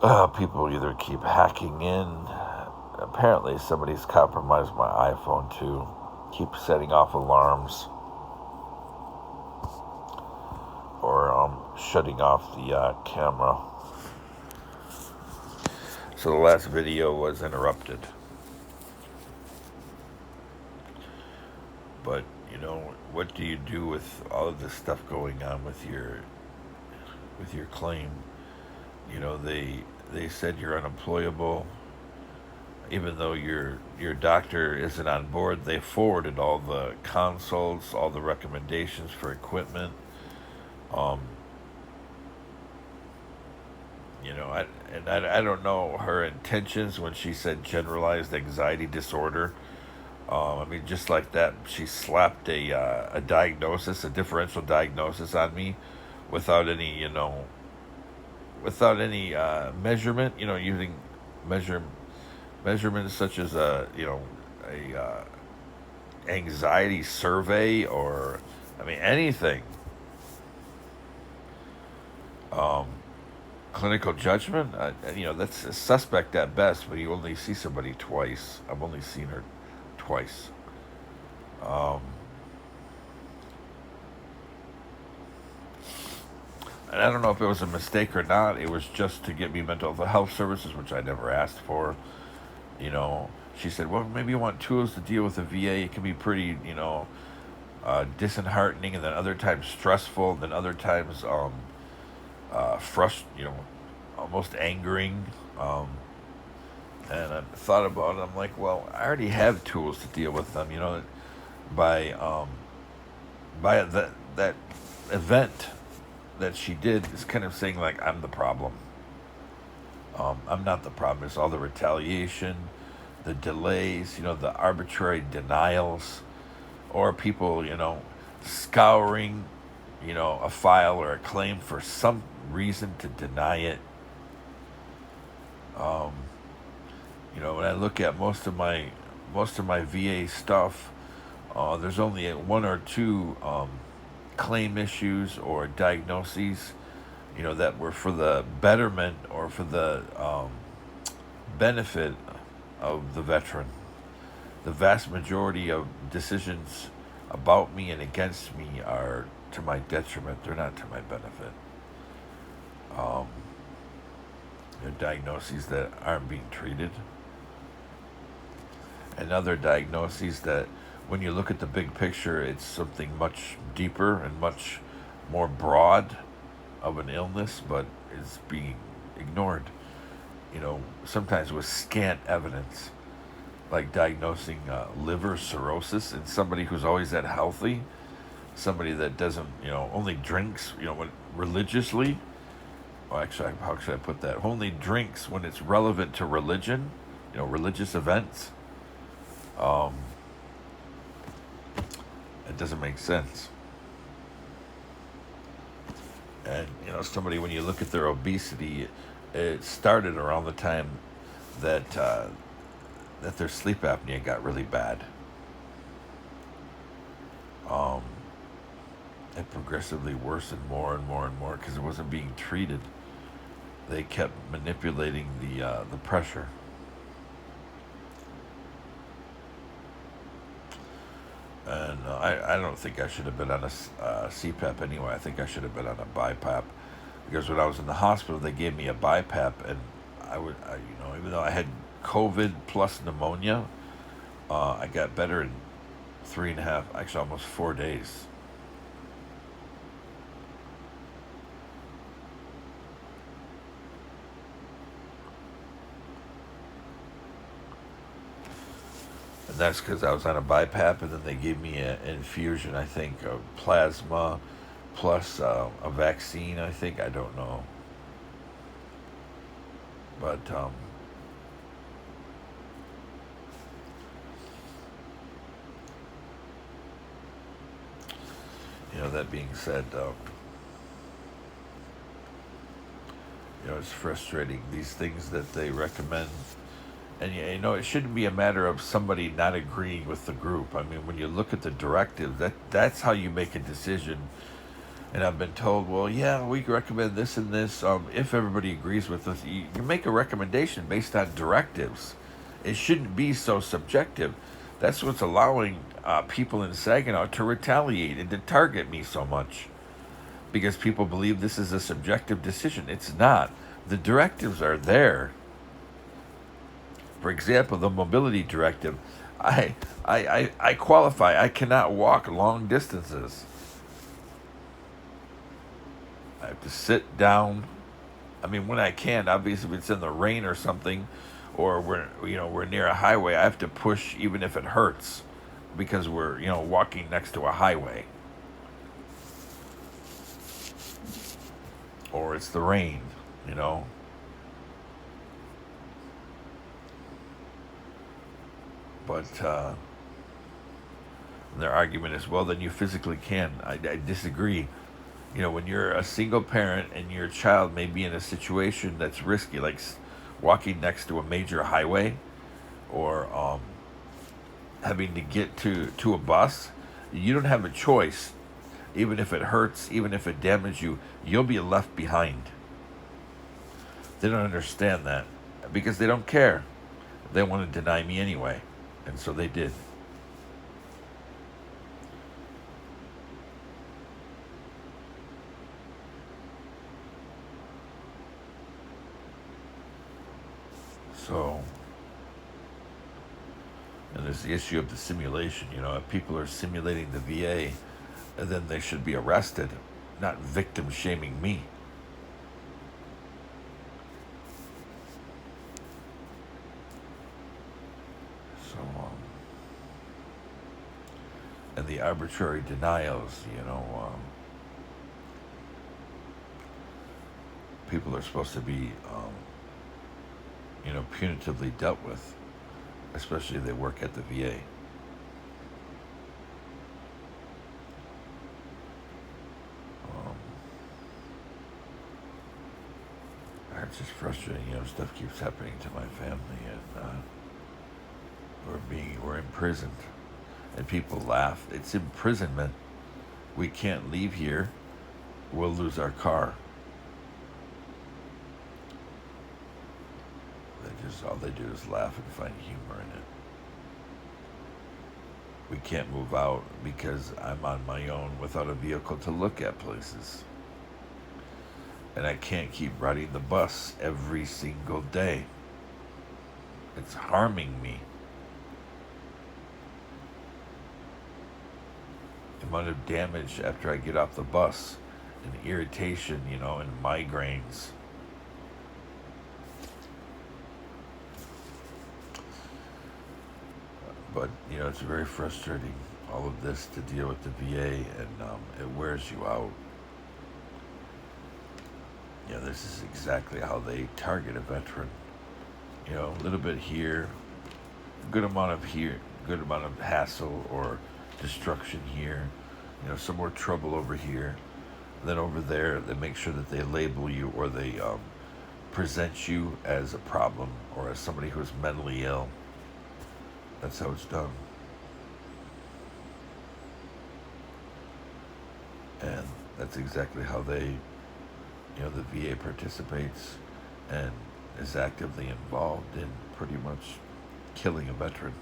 People either keep hacking in. Apparently, somebody's compromised my iPhone too. Keep setting off alarms or shutting off the camera. So the last video was interrupted. But, what do you do with all of this stuff going on with your claim? They said you're unemployable. Even though your doctor isn't on board, they forwarded all the consults, all the recommendations for equipment. Um, I don't know her intentions when she said generalized anxiety disorder. Just like that, she slapped a diagnosis, a differential diagnosis on me, without any, measurement. Using measure measurements such as a anxiety survey or anything. Um, Clinical judgment, that's a suspect at best. But you only see somebody twice. I've only seen her twice. Um, and I don't know if it was a mistake or not. It was just to get me mental health services, which I never asked for. She said, well, maybe you want tools to deal with the VA. It can be pretty, disheartening, and then other times stressful, and then other times almost angering. And I thought about it. I'm like, well, I already have tools to deal with them. By that event that she did is kind of saying like I'm the problem. I'm not the problem. It's all the retaliation, the delays, the arbitrary denials, or people, scouring, a file or a claim for some reason to deny it. Um, when I look at most of my VA stuff, there's only one or two claim issues or diagnoses, that were for the betterment or for the benefit of the veteran. The vast majority of decisions about me and against me are to my detriment. They're not to my benefit. Um, they're diagnoses that aren't being treated, and other diagnoses that, when you look at the big picture, it's something much deeper and much more broad of an illness, but it's being ignored. Sometimes with scant evidence, like diagnosing liver cirrhosis in somebody who's always that healthy, somebody that doesn't, only drinks, religiously. Well, actually, how should I put that? Only drinks when it's relevant to religion, religious events. Um, it doesn't make sense. And somebody, when you look at their obesity, it started around the time that their sleep apnea got really bad. Um, it progressively worsened more and more and more because it wasn't being treated. They kept manipulating the pressure. And I don't think I should have been on a CPAP anyway. I think I should have been on a BiPAP, because when I was in the hospital, they gave me a BiPAP, and even though I had COVID plus pneumonia, I got better in 3.5, actually almost 4 days. And that's because I was on a BiPAP, and then they gave me an infusion, I think, of plasma plus a vaccine, I think. I don't know. But, that being said, it's frustrating. These things that they recommend. And it shouldn't be a matter of somebody not agreeing with the group. When you look at the directive, that's how you make a decision And I've been told, well, yeah, we recommend this and this. If everybody agrees with us, you make a recommendation based on directives. It shouldn't be so subjective. That's what's allowing people in Saginaw to retaliate and to target me so much because people believe this is a subjective decision. It's not. The directives are there. For example, the mobility directive. I qualify. I cannot walk long distances. I have to sit down. I mean, when I can, obviously, if it's in the rain or something, or we're near a highway, I have to push even if it hurts, because we're walking next to a highway, or it's the rain, you know. But their argument is, well, then you physically can. I disagree. When you're a single parent and your child may be in a situation that's risky, like walking next to a major highway, or having to get to a bus, you don't have a choice. Even if it hurts, even if it damages you, you'll be left behind. They don't understand that because they don't care. They want to deny me anyway, and so they did. So, and there's the issue of the simulation. If people are simulating the VA, then they should be arrested, not victim shaming me. So, and the arbitrary denials, people are supposed to be, punitively dealt with, especially if they work at the VA. Um, it's just frustrating, stuff keeps happening to my family, and we're imprisoned, and people laugh. It's imprisonment. We can't leave here. We'll lose our car. All they do is laugh and find humor in it. We can't move out because I'm on my own without a vehicle to look at places. And I can't keep riding the bus every single day. It's harming me. The amount of damage after I get off the bus, and irritation, and migraines. But it's very frustrating, all of this, to deal with the VA, and it wears you out. This is exactly how they target a veteran. A little bit here, good amount of hassle or destruction here. Some more trouble over here. And then over there, they make sure that they label you, or they present you as a problem or as somebody who's mentally ill. That's how it's done. And that's exactly how the VA participates and is actively involved in pretty much killing a veteran.